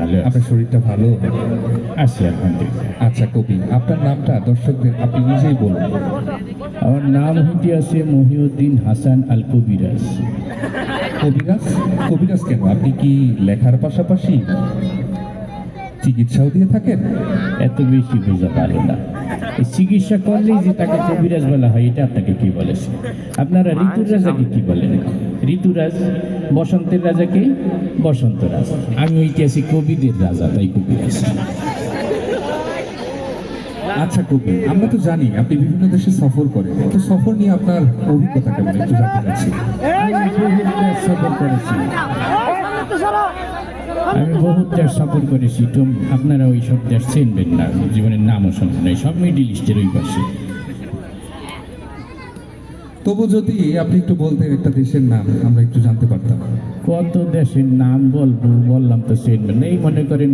ভালো আপনার শরীরটা ভালো আছি আলহামদুলিল্লাহ। আচ্ছা কবি, আপনার নামটা দর্শকদের আপনি নিজেই বলুন। আমার নাম হইতে আছে মহিউদ্দিন হাসান আল কবিরাজ। কবিরাজ? কবিরাজ কেন? আপনি কি লেখার পাশাপাশি চিকিৎসাও দিয়ে থাকেন? এত বেশি বোঝা ভালো না। এই চিকিৎসা করলেই যে তাকে কবিরাজ বলা হয়, এটা আপনাকে কি বলেছে? আপনারা ঋতুর রাজাকে কি বলেন? ঋতুরাজ। বসন্তের রাজাকে বসন্তরাজ। আমি হইতে আছি কবিদের রাজা, তাই কবিরাজ। আচ্ছা কবি, আমরা তো জানি আপনি বিভিন্ন দেশে সফর করেন, তো সফর নিয়ে আপনার অভিজ্ঞতা কেমন একটু জানতে চাচ্ছি। সফর করেছি, আমি বহুত দেশ সফর করেছি। তো আপনারা ওই সব দেশ চিনবেন না, জীবনের নামও শুনবেন না, সব মিডিল ইস্টের ওই পাশে। তবু যদি আপনি একটু বলতেন একটা দেশের নাম, আমরা একটু জানতে পারতাম। কত দেশের নাম বলবো, বললাম তো চিনবেন না। এই মনে করেন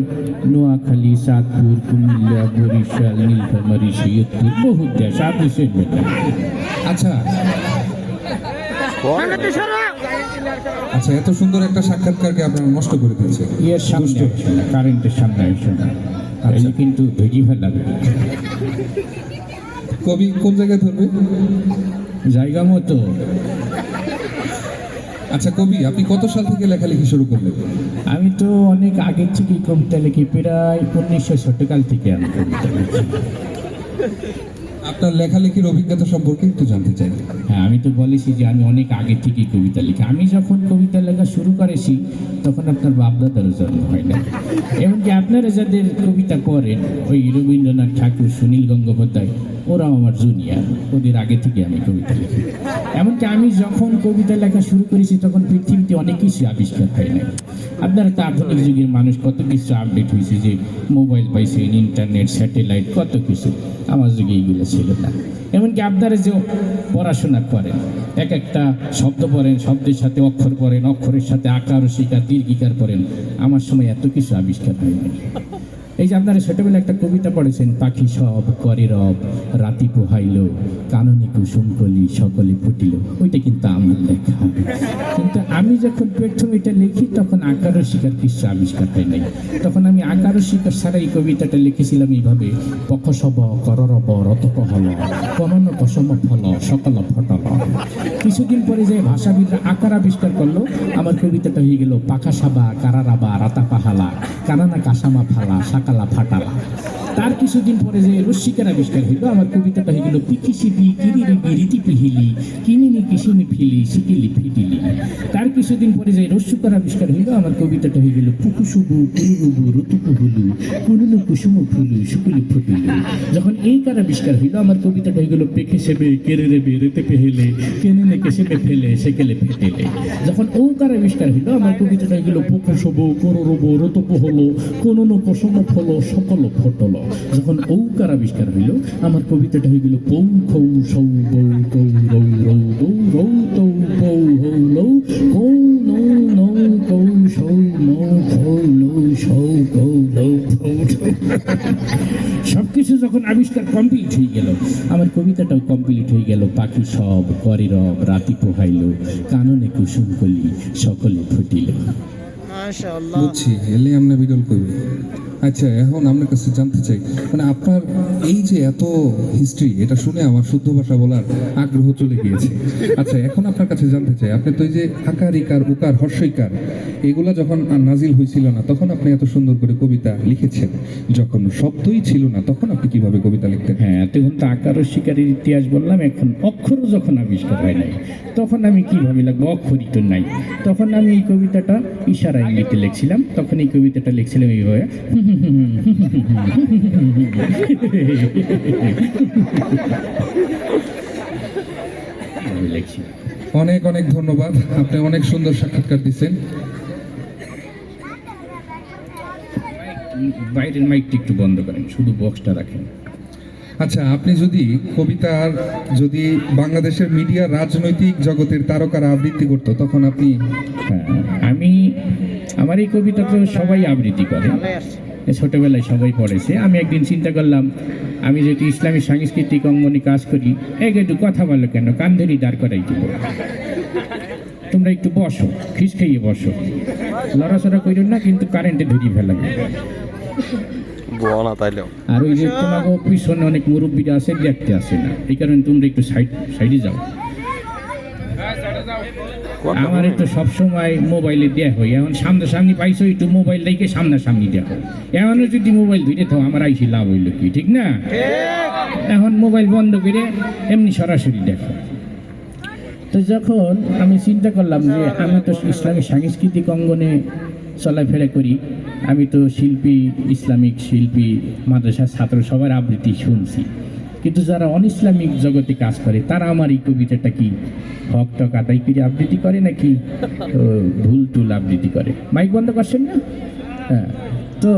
নোয়াখালী, চাঁদপুর, কুমিল্লা, বরিশাল, নীলফামারী, সৈয়দপুর, বহুত দেশ, আপনি চিনবেন না। আচ্ছা আচ্ছা, এত সুন্দর একটা সাক্ষাৎকারকে আপনারা নষ্ট করে দিয়েছে। এর সামনে আসে না, কারেন্টের সামনে আসে না, আচ্ছা। এই কিন্তু ভেজি ফেলাবে। কবি কোন জায়গায় ধরবে? জায়গা মতো। আচ্ছা কবি, আপনি কত সাল থেকে লেখালেখি শুরু করলেন? আমি তো অনেক আগের থেকেই কবিতা লিখি, প্রায় 1960 থেকে আমি কবিতা লিখি। আপনার লেখালেখির অভিজ্ঞতা সম্পর্কে একটু জানতে চাই। হ্যাঁ, আমি তো বলেছি যে আমি অনেক আগে থেকেই কবিতা লিখি। আমি যখন কবিতা লেখা শুরু করেছি তখন আপনার বাপদাদারও জন্ম হয় না। এমনকি আপনারা যাদের কবিতা পড়েন, ওই রবীন্দ্রনাথ ঠাকুর, সুনীল গঙ্গোপাধ্যায়, ওরাও আমার জুনিয়র, ওদের আগে থেকে আমি কবিতা লিখি। এমনকি আমি যখন কবিতা লেখা শুরু করেছি তখন পৃথিবীতে অনেক কিছু আবিষ্কার হয় না। আপনারা তো আধুনিক যুগের মানুষ, কত কিছু আপডেট হয়েছে, যে মোবাইল পাইছেন, ইন্টারনেট, স্যাটেলাইট, কত কিছু। আমার যুগে এইগুলো ছিল না। এমনকি আপনারা যে পড়াশোনা করেন, এক একটা শব্দ পড়েন, শব্দের সাথে অক্ষর পড়েন, অক্ষরের সাথে আকার ও শিকার, দীর্ঘিকার পড়েন, আমার সময় এত কিছু আবিষ্কার হয়নি। এই যে আপনারা ছোটবেলা একটা কবিতা পড়েছেন, পাখি সব করে রব, রাতি পোহাইল, কাননে কুসুম কলি, সকলে ফুটিল, ওইটা কিন্তু আমার লেখা। কিন্তু আমি যখন প্রথম এটা লিখি তখন আকার ও শিকার কিছু আবিষ্কার হয় নাই। তখন আমি আকার ও শিকার ছাড়া এই কবিতাটা লিখেছিলাম এইভাবে: পক্ষ সব কররব রতক হল, কনন কসম ফল, সকল ফটল। কিছুদিন পরে যে ভাষাবিদরা আকার আবিষ্কার করলো, আমার কবিতাটা হয়ে গেল পাখা সাবা, কারারাবা, রাতা পাহালা, কানানা কাসামা ফালা, সাকালা ফাটালা। তার কিছুদিন পরে যে রস্যিকার আবিষ্কার হইল, আমার কবিতাটা হয়ে গেল পিকিসিপি, কিরিরিপি, রীতি পিহিলি, কিনিনি কিসিনি ফিলি, সিকিলি ফিটিলি। তার কিছুদিন পরে যে রস্যকার আবিষ্কার হইল, আমার কবিতাটা হয়ে গেল পুকুসুবু, পুরুরুবু, ঋতুকুহুলু, পুরুনু কুসুম ফুলু, শুকুলি ফুটিলু। যখন এই কার আবিষ্কার হইল, আমার কবিতাটা হয়ে গেল পেকে সেবে, কেড়ে রেবে, রেতে পেহেলে, কেনে কেসেবে ফেলে, সেকেলে ফেটেলে। যখন ও কার আবিষ্কার হইল, আমার কবিতাটা হয়ে গেল পুকুসবু, কররবু, রতপু হলো, কোন কসম ফল, সকল ফটল। যখন ঔকার আবিষ্কার হইল, আমার কবিতাটা হয়ে গেল পৌ খৌ সৌ বৌ কৌ রৌ রৌ দৌ রৌ তৌ পৌ হৌ লৌ কৌ নৌ নৌ কৌ সৌ নৌ খৌ নৌ সৌ কৌ লৌ ফৌ। সবকিছু যখন আবিষ্কার কমপ্লিট হয়ে গেল, আমার কবিতাটাও কমপ্লিট হয়ে গেল। পাখি সব করে রব, রাতি পোহাইল, কাননে কুসুম কলি, সকলে ফুটিল। বুঝছি, এলে আমরা বিরল কবি। আচ্ছা, এখন আপনার কাছে জানতে চাই, মানে আপনার এই যে এত হিস্ট্রি, এটা শুনে আমার শুদ্ধ ভাষা বলার আগ্রহ চলে গিয়েছে। আচ্ছা, এখন আপনার কাছে জানতে চাই, আপনি তো এই যে আকার, ইকার, উকার, হর্ষইকার, এগুলা যখন নাজিল হয়েছিল না, তখন আপনি এত সুন্দর করে কবিতা লিখেছেন। যখন শব্দই ছিল না, তখন আপনি কিভাবে কবিতা লিখতেন? হ্যাঁ, তখন তো আকার ও শিকারের ইতিহাস বললাম। এখন অক্ষরও যখন আবিষ্কার হয় নাই, তখন আমি কিভাবে লিখবো? অক্ষরই তো নাই। তখন আমি এই কবিতাটা ইশারা ইঙ্গিতে লিখছিলাম। তখন এই কবিতাটা লিখছিলাম এইভাবে। লিখছি। অনেক অনেক ধন্যবাদ, আপনি অনেক সুন্দর সাক্ষাৎকার দিচ্ছেন। বাইরের মাইকটা একটু বন্ধ করেন, শুধু বক্সটা রাখেন। আচ্ছা, আপনি যদি কবিতার, যদি বাংলাদেশের মিডিয়া রাজনৈতিক জগতের তারকারা আবৃত্তি করতো, তখন আপনি? হ্যাঁ, আমার এই কবিতা তো সবাই আবৃত্তি করে, ছোটবেলায় সবাই পড়েছে। আমি একদিন চিন্তা করলাম, আমি যেহেতু ইসলামী সাংস্কৃতিক অঙ্গনে কাজ করি, একটু কথা বলো কেন, কান ধরি দাঁড় করাই দিব। তোমরা একটু বসো, খিস খাইয়ে বসো, লড়াচড়া করো না, কিন্তু কারেন্টে ধরিয়ে ফেলাবে। না তাইলেও আর ওই যে তোমাকে পিছনে অনেক মুরব্বীরা আছে, দেখতে আসে না, এই কারণে তোমরা একটু সাইডে যাও। আমার তো সবসময় মোবাইলে দেয়া হয়, এখন সামনাসামনি পাইছো, একটু মোবাইল রেখে সামনাসামনি দেখো। এখনও যদি মোবাইল ধরে থাও আমার আইসি লাভ হইল কি, ঠিক না? এখন মোবাইল বন্ধ করে এমনি সরাসরি দেখো। তো যখন আমি চিন্তা করলাম যে আমি তো ইসলামী সাংস্কৃতিক অঙ্গনে চলাফেরা করি, আমি তো শিল্পী, ইসলামিক শিল্পী, মাদ্রাসার ছাত্র সবার আবৃত্তি শুনছি, কিন্তু যারা অন ইসলামিক জগতে কাজ করে তারা আমার এই কবিতাটা কি হক টক আদায় করে আবৃত্তি করে নাকি ভুল টুল আবৃত্তি করে? মাইক বন্ধ করছেন না? হ্যাঁ। তো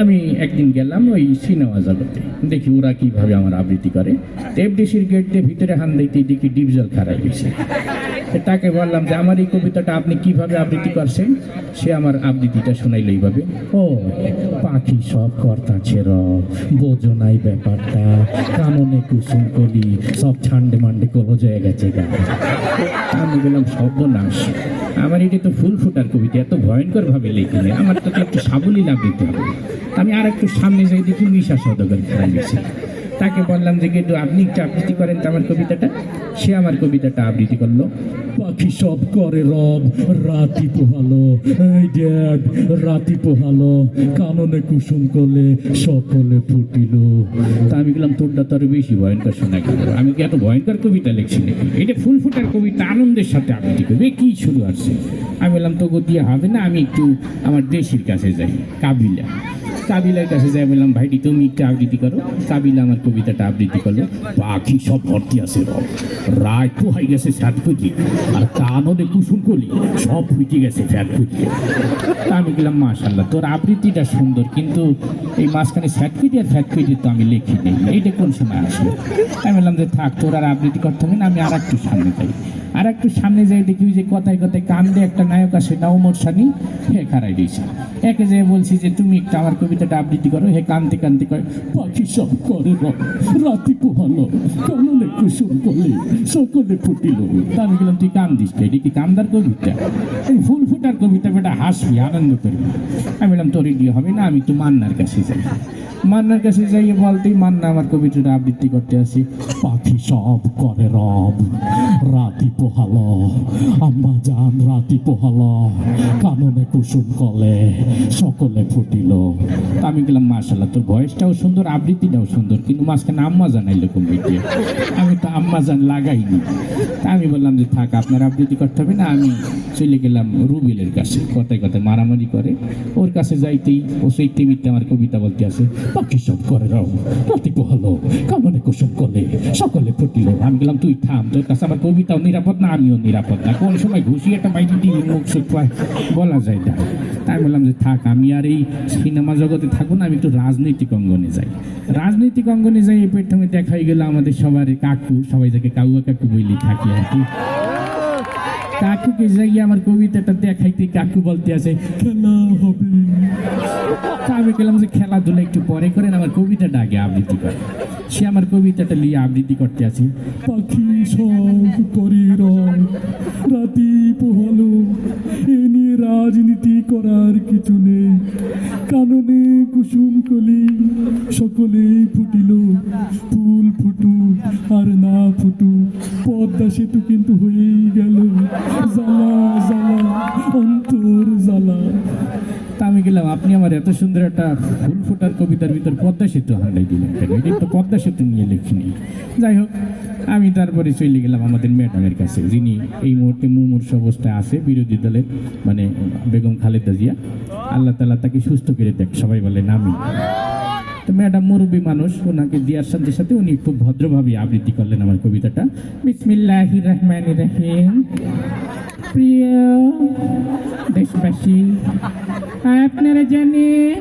আমি একদিন গেলাম ওই সিনেমা জগতে, দেখি ওরা কীভাবে আমার আবৃত্তি করে। এফডিসির গেট দিয়ে ভিতরে হান দিতে দেখি ডিপজল খারাপ গেছে। তাকে বললাম যে আমার এই কবিতাটা আপনি কিভাবে আবৃত্তি করছেন? সে আমার আবৃত্তিটা শোনাইল এইভাবে, ও পাখি সব কর্তা ছেড়, বোঝো নাই ব্যাপারটা, কাননে কুসুম কলি সব ঠান্ডে মান্ডে কবো হয়ে গেছে গা। আমি বললাম সর্বনাশ, আমার এটা তো ফুল ফুটার কবিতা, এত ভয়ঙ্কর ভাবে লেখিনি, আমার তো একটু সাবলীল আবৃত্তি হবে। আমি আর একটু সামনে যাই, দেখি মিশা সওদাগর খারাপ গেছে। তাকে বললাম যে কিন্তু আপনি একটু আবৃত্তি করেন তো আমার কবিতাটা। সে আমার কবিতাটা আবৃত্তি করলো, পাখি সব করে রব, রাতি পোহালো, এই দেখ রাতি পোহালো, কাননে কুসুম করলে সকলে ফুটিল। তা আমি বললাম তোরটা তো আরো বেশি ভয়ঙ্কর শোনা গেল, আমি কি এত ভয়ঙ্কর কবিতা লিখছি নাকি? এটা ফুল ফুটার কবিতা, আনন্দের সাথে আবৃত্তি করবে, কি শুরু আসছে? আমি বললাম তো দিয়ে হবে না, আমি একটু আমার দেশের কাছে যাই, কাবিলার কাছে যাই। বললাম ভাইটি তুমি একটু আবৃত্তি করো। কাবিলা আমার কবিতাটা আবৃত্তি করলো, পাখি সব ভর্তি আছে রব, রায় পোহাই গেছে ফ্যাট ফুটি, আর কাননে কুসুম কলি সব ফুটে গেছে ফ্যাট ফুটি। আমি বললাম মাশাল্লাহ, তোর আবৃত্তিটা সুন্দর, কিন্তু এই মাঝখানে ফ্যাট ফুটি আর ফ্যাট ফুটি তো আমি লিখি নেই, এইটা কোন সময় আসলো? আমি বললাম যে থাক, তোর আর আবৃত্তি করতে হবে না, আমি আর একটু সামনে যাই। আর একটু সামনে যাই, দেখি যে কথায় কথায় কান্দে একটা নায়ক আসে না, ওমর সানি, হে খারাই দিয়েছে। একে যে বলছি যে তুমি একটু আমার কবিতাটা আবৃত্তি করো, হে কান্দতে কান্দতে করে, পাখি সব করে রাতি পোহালো, কাননে কুসুম করলে সকলে ফুটিল। তা আমি বললাম তুই কান্দিস, এটা কি কান্দার কবিতা? ফুল ফুটার কবিতা, বেটা হাসবি, আনন্দ করবি। আমি বললাম তোর দিয়ে হবে না, আমি একটু মান্নার কাছে যাই। মান্নার কাছে যাইয়ে বলতেই মান্না আমার কবিতাটা আবৃত্তি করতে আসি, পাখি সব করে রব, রাতি পোহালো, আম্মা জান রাতি পোহালো, কাননে কুসুম কলে সকলে ফুটিল। আমি গেলাম মাশাল্লাহ, তোর ভয়েসটাও সুন্দর, আবৃত্তিটাও সুন্দর, কিন্তু মাঝখানে আম্মা জান আইলো কবিতা, আমি তো আম্মা জান লাগাইনি। আমি বললাম যে থাক, আপনার আবৃত্তি করতে হবে না। আমি চলে গেলাম রুবেলের কাছে, কথায় কথায় মারামারি করে, ওর কাছে যাইতেই ও সেই টিমিতে আমার কবিতা বলতে আসে, পাখি সব করে রাও, রাতি পোহালো, কাননে কুসুম কলে সকলে ফুটিল। আমি গেলাম তুই থাম, তোর কাছে আমার কবিতাও নিরাপদ না, আমিও নিরাপদ না, কোন সময় ঘুষি একটা বাইরে দিয়ে মুখ সুখ বলা যায় না। তাই বললাম যে থাক, আমি আর এই সিনেমা জগতে থাকবো না, আমি একটু রাজনৈতিক অঙ্গনে যাই। রাজনৈতিক অঙ্গনে যাই, প্রথমে দেখা হয়ে গেল আমাদের সবার কাকু, সবাই যাকে কাউয়া কাকু বলি থাকি আর কি। কাকুকে যাই আমার কবিতাটা দেখাইতে, কাকু বলতে আছে খেলা হবে। আমি গেলাম যে খেলাধুলা একটু পরে করেন, আমার কবিতাটা আগে আবৃত্তি করে। সে আমার কবিতাটা নিয়ে আবৃত্তি করতে আছে, পাখি সব করে রব, রাতি পোহালো, এ নিয়ে রাজনীতি করার কিছু নেই, কাননে কুসুম কলি সকলেই ফুটিল, ফুল ফুটু আর না ফুটু পদ্মা সেতু কিন্তু হয়েই গেল, জ্বালা জ্বালা অন্তর জ্বালা। তা আমি গেলাম, আপনি আমার এত সুন্দর একটা ফুল ফোটার কবিতার ভিতর পদ্মা সেতু হারাই দিলেন কেন? এটা তো পদ্মা সেতু নিয়ে লিখিনি। যাই হোক, আমি তারপরে চলে গেলাম আমাদের ম্যাডামের কাছে, যিনি এই মুহূর্তে মুমূর্ষ অবস্থায় আছে, বিরোধী দলের, মানে বেগম খালেদা জিয়া, আল্লাহ তাআলা তাকে সুস্থ করে দেখ, সবাই বলে নামি। তো ম্যাডাম মুরব্বী মানুষ, ওনাকে দেওয়ার সাথে সাথে উনি খুব ভদ্রভাবে আবৃত্তি করলেন আমার কবিতাটা। বিসমিল্লাহির রহমানির রহিম। প্রিয় দেশবাসী, আপনারা জানেন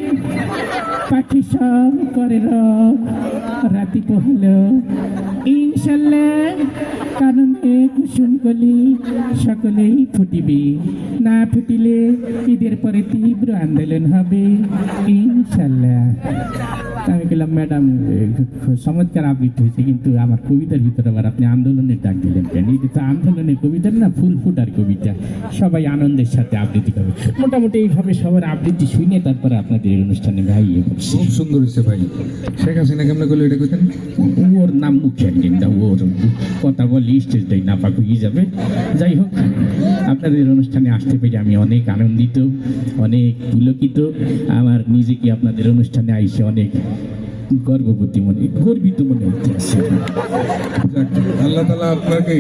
পাখি সব করে রব, রাতি পোহালো, ইনশাল্লাহ কাননে কুসুম কলি সকলেই ফুটিবে, না ফুটিলে ঈদের পরে তীব্র আন্দোলন হবে ইনশাল্লাহ। আমি বললাম ম্যাডাম চমৎকার আবৃত্তি হয়েছে, কিন্তু আমার কবিতার ভিতরে আবার আপনি আন্দোলনের ডাক দিলেন কেন? এটা তো আন্দোলনের কবিতা না, ফুল ফুটার কবিতা, সবাই আনন্দের সাথে আবৃত্তি করবে। মোটামুটি এইভাবে সবার আবৃত্তি শুনে তারপরে আপনাদের এই অনুষ্ঠানে ভাই ইয়ে করছি। খুব সুন্দর হয়েছে ভাই। শেখ হাসিনা কেমন করলো এটা কইতেন? ওর নাম মুখে একদিন দাও, ওর কথা বলি স্টেজটাই না পাক হয়ে যাবে। যাই হোক, আপনাদের অনুষ্ঠানে আসতে পেরে আমি অনেক আনন্দিত, অনেক পুলকিত। আমার নিজেকে আপনাদের অনুষ্ঠানে আইসে অনেক গর্বিত মনে হচ্ছে। যাক, আল্লাহ তাআলা আপনাকে